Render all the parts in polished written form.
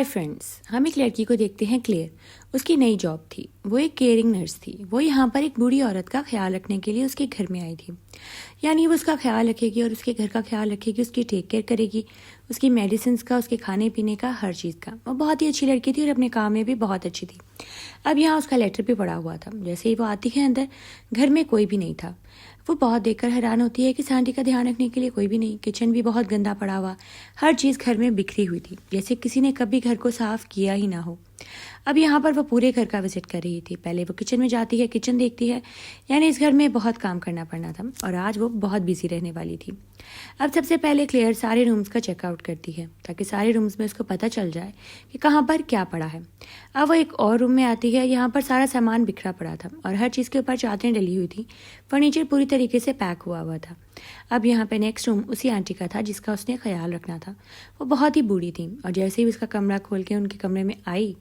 Hi friends, हम एक लड़की को देखते हैं क्लेयर। उसकी नई जॉब थी। वो एक केयरिंग नर्स थी। वो यहाँ पर एक बूढ़ी औरत का ख्याल रखने के लिए उसके घर में आई थी। यानी वो उसका ख्याल रखेगी और उसके घर का ख्याल रखेगी, उसकी टेक केयर करेगी, उसकी मेडिसिन का, उसके खाने पीने का, हर चीज़ का। वो बहुत ही अच्छी लड़की थी और अपने काम में भी बहुत अच्छी थी। अब यहाँ उसका लेटर भी पड़ा हुआ था। जैसे ही वो आती है अंदर, घर में कोई भी नहीं था। वो बहुत देखकर हैरान होती है कि इस आंटी का ध्यान रखने के लिए कोई भी नहीं। किचन भी बहुत गंदा पड़ा हुआ, हर चीज़ घर में बिखरी हुई थी, जैसे किसी ने कभी घर को साफ किया ही ना हो। अब यहाँ पर वो पूरे घर का विजिट कर रही थी। पहले वो किचन में जाती है, किचन देखती है, यानी इस घर में बहुत काम करना पड़ना था और आज वो बहुत बिजी रहने वाली थी। अब सबसे पहले क्लेयर सारे रूम्स का चेकआउट करती है ताकि सारे रूम्स में उसको पता चल जाए कि कहाँ पर क्या पड़ा है। अब वो एक और रूम में आती है। यहाँ पर सारा सामान बिखरा पड़ा था और हर चीज़ के ऊपर चादरें डली हुई थी। फर्नीचर पूरी तरीके से पैक हुआ था। अब यहाँ पे नेक्स्ट रूम उसी आंटी का था जिसका उसने ख्याल रखना था। वो बहुत ही बूढ़ी थी और जैसे ही उसका कमरा खोल के उनके कमरे में आई,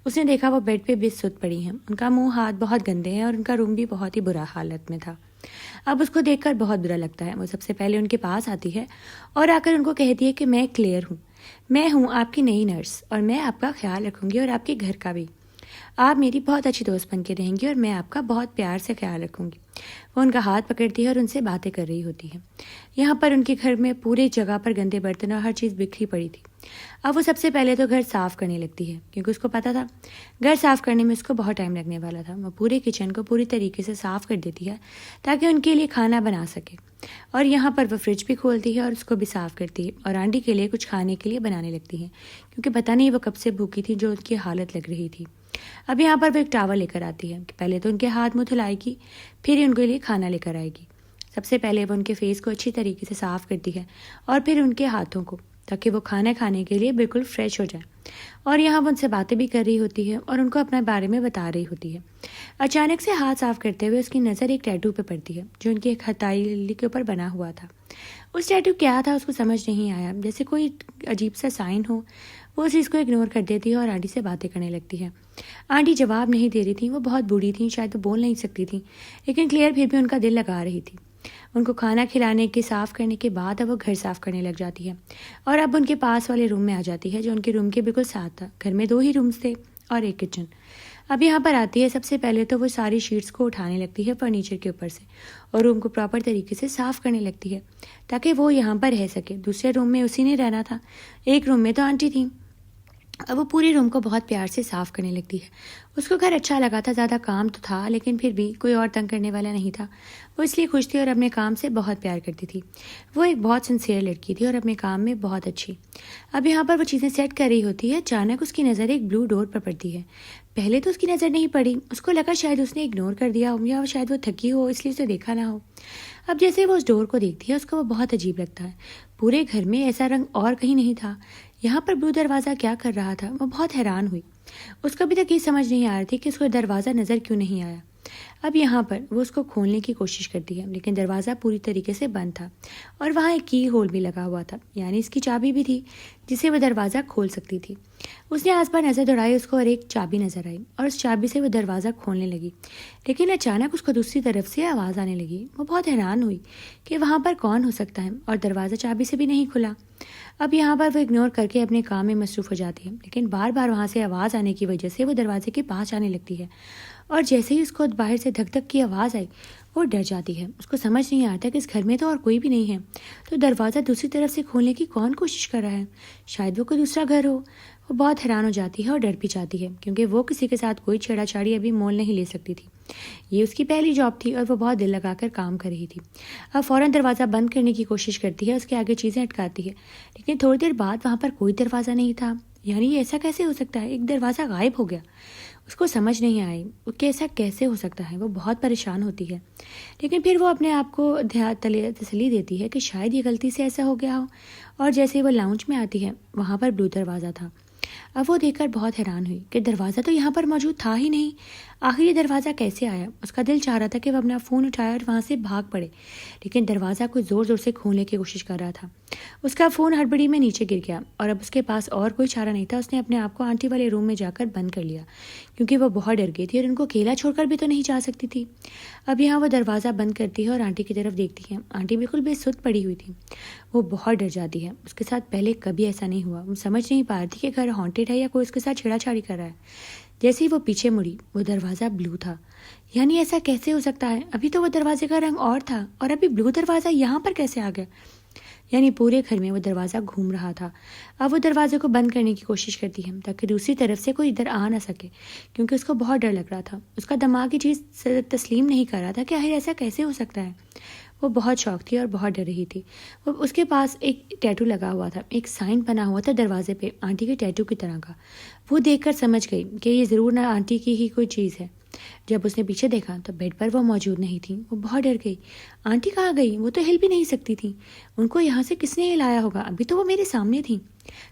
उसने देखा वो बेड पे बेसुध पड़ी हैं। उनका मुंह हाथ बहुत गंदे हैं और उनका रूम भी बहुत ही बुरा हालत में था। अब उसको देखकर बहुत बुरा लगता है। वो सबसे पहले उनके पास आती है और आकर उनको कहती है कि मैं क्लेयर हूँ, मैं हूँ आपकी नई नर्स और मैं आपका ख्याल रखूँगी और आपके घर का भी। आप मेरी बहुत अच्छी दोस्त बन के रहेंगी और मैं आपका बहुत प्यार से ख्याल रखूँगी। वो उनका हाथ पकड़ती है और उनसे बातें कर रही होती है। यहाँ पर उनके घर में पूरे जगह पर गंदे बर्तन और हर चीज़ बिखरी पड़ी थी। अब वो सबसे पहले तो घर साफ़ करने लगती है क्योंकि उसको पता था घर साफ़ करने में उसको बहुत टाइम लगने वाला था। वो पूरे किचन को पूरी तरीके से साफ़ कर देती है ताकि उनके लिए खाना बना सके। और यहाँ पर वो फ्रिज भी खोलती है और उसको भी साफ़ करती है और आंटी के लिए कुछ खाने के लिए बनाने लगती है क्योंकि पता नहीं वो कब से भूखी थी, जो उनकी हालत लग रही थी। अब यहाँ पर वो एक टावल लेकर आती है कि पहले तो उनके हाथ मुँह धुलाएगी, फिर ही उनके लिए खाना लेकर आएगी। सबसे पहले वो उनके फेस को अच्छी तरीके से साफ़ करती है और फिर उनके हाथों को, ताकि वो खाना खाने के लिए बिल्कुल फ्रेश हो जाए। और यहाँ वो उनसे बातें भी कर रही होती है और उनको अपने बारे में बता रही होती है। अचानक से हाथ साफ करते हुए उसकी नज़र एक टैटू पे पड़ती है जो उनकी एक हथेली के ऊपर बना हुआ था। उस टैटू क्या था उसको समझ नहीं आया, जैसे कोई अजीब सा साइन हो। वो उस चीज़ को इग्नोर कर देती है और आंटी से बातें करने लगती है। आंटी जवाब नहीं दे रही थी, वो बहुत बूढ़ी थी, शायद वो बोल नहीं सकती थी, लेकिन क्लियर फिर भी उनका दिल लगा रही थी। उनको खाना खिलाने के साफ़ करने के बाद अब वो घर साफ़ करने लग जाती है और अब उनके पास वाले रूम में आ जाती है जो उनके रूम के बिल्कुल साथ था। घर में 2 ही रूम्स थे और एक किचन। अब यहाँ पर आती है। सबसे पहले तो वो सारी शीट्स को उठाने लगती है फर्नीचर के ऊपर से और रूम को प्रॉपर तरीके से साफ़ करने लगती है ताकि वो यहाँ पर रह सके। दूसरे रूम में उसी ने रहना था, एक रूम में तो आंटी थी। अब वो पूरे रूम को बहुत प्यार से साफ़ करने लगती है। उसको घर अच्छा लगा था, ज़्यादा काम तो था लेकिन फिर भी कोई और तंग करने वाला नहीं था। वो इसलिए खुश थी और अपने काम से बहुत प्यार करती थी। वो एक बहुत सिंसियर लड़की थी और अपने काम में बहुत अच्छी। अब यहाँ पर वो चीज़ें सेट कर रही होती है। अचानक उसकी नज़र एक ब्लू डोर पर पड़ती है। पहले तो उसकी नज़र नहीं पड़ी, उसको लगा शायद उसने इग्नोर कर दिया हो या शायद वो थकी हो इसलिए उसे देखा ना हो। अब जैसे वो उस डोर को देखती है उसको वो बहुत अजीब लगता है। पूरे घर में ऐसा रंग और कहीं नहीं था। यहाँ पर ब्लू दरवाज़ा क्या कर रहा था? वो बहुत हैरान हुई। उसको अभी तक ये समझ नहीं आ रही थी कि उसको दरवाज़ा नज़र क्यों नहीं आया। अब यहाँ पर वो उसको खोलने की कोशिश करती है लेकिन दरवाज़ा पूरी तरीके से बंद था और वहाँ एक की होल भी लगा हुआ था, यानी इसकी चाबी भी थी जिसे वो दरवाज़ा खोल सकती थी। उसने आसपास नज़र दौड़ाई उसको और एक चाबी नज़र आई और उस चाबी से वो दरवाज़ा खोलने लगी, लेकिन अचानक उसको दूसरी तरफ से आवाज़ आने लगी। वो बहुत हैरान हुई कि वहाँ पर कौन हो सकता है और दरवाज़ा चाबी से भी नहीं खुला। अब यहाँ पर वो इग्नोर करके अपने काम में मसरूफ़ हो जाती है लेकिन बार बार वहाँ से आवाज़ आने की वजह से वो दरवाजे के पास आने लगती है और जैसे ही उसको बाहर से धक धक की आवाज़ आई वो डर जाती है। उसको समझ नहीं आता कि इस घर में तो और कोई भी नहीं है, तो दरवाज़ा दूसरी तरफ से खोलने की कौन कोशिश कर रहा है? शायद वो कोई दूसरा घर हो। वो बहुत हैरान हो जाती है और डर भी जाती है क्योंकि वो किसी के साथ कोई छेड़ाछाड़ी अभी मोल नहीं ले सकती थी। ये उसकी पहली जॉब थी और वो बहुत दिल लगाकर काम कर रही थी। अब फ़ौरन दरवाज़ा बंद करने की कोशिश करती है, उसके आगे चीज़ें अटकाती है, लेकिन थोड़ी देर बाद वहाँ पर कोई दरवाज़ा नहीं था। यानी ये ऐसा कैसे हो सकता है? एक दरवाज़ा गायब हो गया। उसको समझ नहीं आई कि ऐसा कैसे हो सकता है। वो बहुत परेशान होती है लेकिन फिर वो अपने आप को तसल्ली देती है कि शायद ये गलती से ऐसा हो गया हो। और जैसे ही वो लाउंज में आती है वहाँ पर ब्लू दरवाज़ा था। अब वो देखकर बहुत हैरान हुई कि दरवाज़ा तो यहाँ पर मौजूद था ही नहीं। आखिर ये दरवाज़ा कैसे आया? उसका दिल चाह रहा था कि वह अपना फ़ोन उठाए और वहाँ से भाग पड़े, लेकिन दरवाज़ा कोई ज़ोर ज़ोर से खोलने की कोशिश कर रहा था। उसका फ़ोन हड़बड़ी में नीचे गिर गया और अब उसके पास और कोई चारा नहीं था। उसने अपने आप को आंटी वाले रूम में जाकर बंद कर लिया क्योंकि वो बहुत डर गई थी और उनको अकेला छोड़कर भी तो नहीं जा सकती थी। अब यहाँ वो दरवाज़ा बंद करती है और आंटी की तरफ देखती है। आंटी बिल्कुल बेसुध पड़ी हुई थी। वो बहुत डर जाती है। उसके साथ पहले कभी ऐसा नहीं हुआ। वो समझ नहीं पा रही थी कि घर हॉन्टेड वांटेड है या कोई उसके साथ छेड़ाछाड़ी कर रहा है। जैसे ही वो पीछे मुड़ी, वो दरवाज़ा ब्लू था। यानी ऐसा कैसे हो सकता है? अभी तो वो दरवाजे का रंग और था और अभी ब्लू दरवाज़ा यहाँ पर कैसे आ गया? यानी पूरे घर में वो दरवाज़ा घूम रहा था। अब वो दरवाजे को बंद करने की कोशिश करती है ताकि दूसरी तरफ से कोई इधर आ ना सके, क्योंकि उसको बहुत डर लग रहा था। उसका दिमाग ये चीज़ तस्लीम नहीं कर रहा था कि आखिर ऐसा कैसे हो सकता है। वो बहुत शौक थी और बहुत डर रही थी। वो उसके पास एक टैटू लगा हुआ था, एक साइन बना हुआ था दरवाजे पे, आंटी के टैटू की तरह का। वो देखकर समझ गई कि ये ज़रूर ना आंटी की ही कोई चीज़ है। जब उसने पीछे देखा तो बेड पर वो मौजूद नहीं थी। वो बहुत डर गई। आंटी कहाँ गई? वो तो हिल भी नहीं सकती थी। उनको यहाँ से किसने हिलाया होगा? अभी तो वो मेरे सामने थी।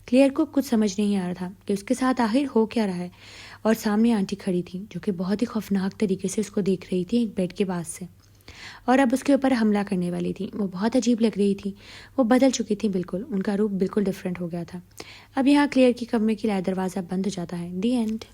क्लेयर को कुछ समझ नहीं आ रहा था कि उसके साथ आखिर हो क्या रहा है। और सामने आंटी खड़ी थी जो कि बहुत ही खौफनाक तरीके से उसको देख रही थी एक बेड के पास से, और अब उसके ऊपर हमला करने वाली थी। वो बहुत अजीब लग रही थी। वो बदल चुकी थी बिल्कुल, उनका रूप बिल्कुल डिफरेंट हो गया था। अब यहाँ क्लियर की कमरे की लाइट दरवाज़ा बंद हो जाता है। दी एंड।